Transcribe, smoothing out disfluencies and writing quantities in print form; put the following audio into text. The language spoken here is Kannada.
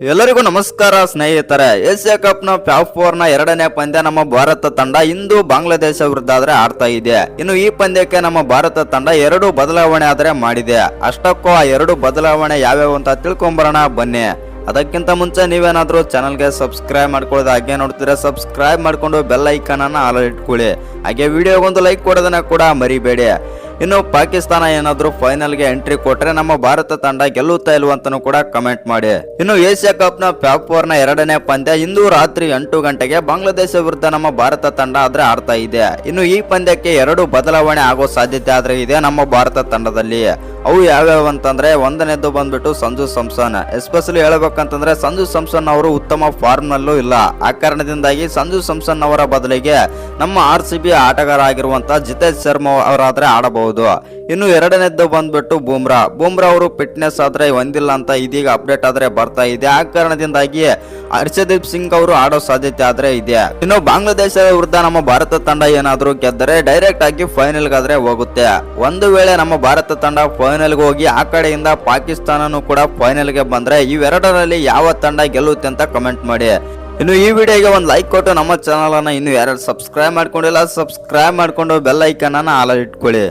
ಎಲ್ಲರಿಗೂ ನಮಸ್ಕಾರ ಸ್ನೇಹಿತರೆ. ಏಷ್ಯಾ ಕಪ್ ನ ಪ್ಯಾಫ್4 ನ ಎರಡನೇ ಪಂದ್ಯ ನಮ್ಮ ಭಾರತ ತಂಡ ಇಂದು ಬಾಂಗ್ಲಾದೇಶ ವಿರುದ್ಧ ಆದ್ರೆ ಆಡ್ತಾ ಇದೆ. ಇನ್ನು ಈ ಪಂದ್ಯಕ್ಕೆ ನಮ್ಮ ಭಾರತ ತಂಡ 2 ಬದಲಾವಣೆ ಆದ್ರೆ ಮಾಡಿದೆ. ಅಷ್ಟಕ್ಕೂ ಆ 2 ಬದಲಾವಣೆ ಯಾವ್ಯಾವ ಅಂತ ತಿಳ್ಕೊಂಬರೋಣ ಬನ್ನಿ. ಅದಕ್ಕಿಂತ ಮುಂಚೆ ನೀವೇನಾದ್ರೂ ಚಾನಲ್ಗೆ ಸಬ್ಸ್ಕ್ರೈಬ್ ಮಾಡ್ಕೊಳ್ಳೋದು ಹಾಗೆ ನೋಡ್ತೀರಾ, ಸಬ್ಸ್ಕ್ರೈಬ್ ಮಾಡ್ಕೊಂಡು ಬೆಲ್ ಐಕಾನ್ ಅನ್ನ ಆಲ್ ಇಟ್ಕೊಳ್ಳಿ. ಹಾಗೆ ವಿಡಿಯೋಗೊಂದು ಲೈಕ್ ಕೊಡೋದನ್ನ ಕೂಡ ಮರಿಬೇಡಿ. ಇನ್ನು ಪಾಕಿಸ್ತಾನ ಏನಾದ್ರೂ ಫೈನಲ್ ಗೆ ಎಂಟ್ರಿ ಕೊಟ್ರೆ ನಮ್ಮ ಭಾರತ ತಂಡ ಗೆಲ್ಲುತ್ತಾ ಇಲ್ವಂತನೂ ಕೂಡ ಕಮೆಂಟ್ ಮಾಡಿ. ಇನ್ನು ಏಷ್ಯಾ ಕಪ್ ನ ಪ್ಯಾಫ್4 ನ ಎರಡನೇ ಪಂದ್ಯ ಇಂದು ರಾತ್ರಿ 8 ಗಂಟೆಗೆ ಬಾಂಗ್ಲಾದೇಶ ವಿರುದ್ಧ ನಮ್ಮ ಭಾರತ ತಂಡ ಆದ್ರೆ ಆಡ್ತಾ ಇದೆ. ಇನ್ನು ಈ ಪಂದ್ಯಕ್ಕೆ 2 ಬದಲಾವಣೆ ಆಗೋ ಸಾಧ್ಯತೆ ಆದ್ರೆ ಇದೆ ನಮ್ಮ ಭಾರತ ತಂಡದಲ್ಲಿ. ಅವು ಯಾವ್ಯಾವ ಅಂತಂದ್ರೆ, ಒಂದನೇದ್ದು ಬಂದ್ಬಿಟ್ಟು ಸಂಜು ಸ್ಯಾಮ್ಸನ್. ಎಸ್ಪೆಷಲಿ ಹೇಳ್ಬೇಕಂತಂದ್ರೆ ಸಂಜು ಸ್ಯಾಮ್ಸನ್ ಅವರು ಉತ್ತಮ ಫಾರ್ಮ್ ನಲ್ಲೂ ಇಲ್ಲ. ಆ ಕಾರಣದಿಂದಾಗಿ ಸಂಜು ಸ್ಯಾಮ್ಸನ್ ಅವರ ಬದಲಿಗೆ ನಮ್ಮ RCB ಆಟಗಾರ ಆಗಿರುವಂತ ಜಿತೇಶ್ ಶರ್ಮಾ ಅವರಾದ್ರೆ ಆಡಬಹುದು. ಇನ್ನು ಎರಡನೇದ್ದು ಬಂದ್ಬಿಟ್ಟು ಬೂಮ್ರಾ ಅವರು ಫಿಟ್ನೆಸ್ ಆದ್ರೆ ಹೊಂದಿಲ್ಲ ಅಂತ ಇದೀಗ ಅಪ್ಡೇಟ್ ಆದ್ರೆ ಬರ್ತಾ ಇದೆ. ಆ ಕಾರಣದಿಂದಾಗಿ ಹರ್ಷದೀಪ್ ಸಿಂಗ್ ಅವರು ಆಡೋ ಸಾಧ್ಯತೆ ಆದ್ರೆ ಇದೆ. ಇನ್ನು ಬಾಂಗ್ಲಾದೇಶ ವಿರುದ್ಧ ನಮ್ಮ ಭಾರತ ತಂಡ ಏನಾದ್ರೂ ಗೆದ್ದರೆ ಡೈರೆಕ್ಟ್ ಆಗಿ ಫೈನಲ್ ಗಾದ್ರೆ ಹೋಗುತ್ತೆ. ಒಂದು ವೇಳೆ ನಮ್ಮ ಭಾರತ ತಂಡ ಫೈನಲ್ ಹೋಗಿ ಆ ಕಡೆಯಿಂದ ಪಾಕಿಸ್ತಾನನು ಕೂಡ ಫೈನಲ್ ಗೆ ಬಂದ್ರೆ ಇವೆರಡರಲ್ಲಿ ಯಾವ ತಂಡ ಗೆಲ್ಲುತ್ತೆ ಅಂತ ಕಮೆಂಟ್ ಮಾಡಿ. ಇನ್ನು ಈ ವಿಡಿಯೋಗೆ ಒಂದು ಲೈಕ್ ಕೊಟ್ಟು ನಮ್ಮ ಚಾನಲ್ ಅನ್ನ ಇನ್ನು ಯಾರು ಸಬ್ಸ್ಕ್ರೈಬ್ ಮಾಡ್ಕೊಂಡಿಲ್ಲ ಸಬ್ಸ್ಕ್ರೈಬ್ ಮಾಡ್ಕೊಂಡು ಬೆಲ್ ಐಕಾನ್ ಅನ್ನ ಆಲ್ ಇಟ್ಕೊಳ್ಳಿ.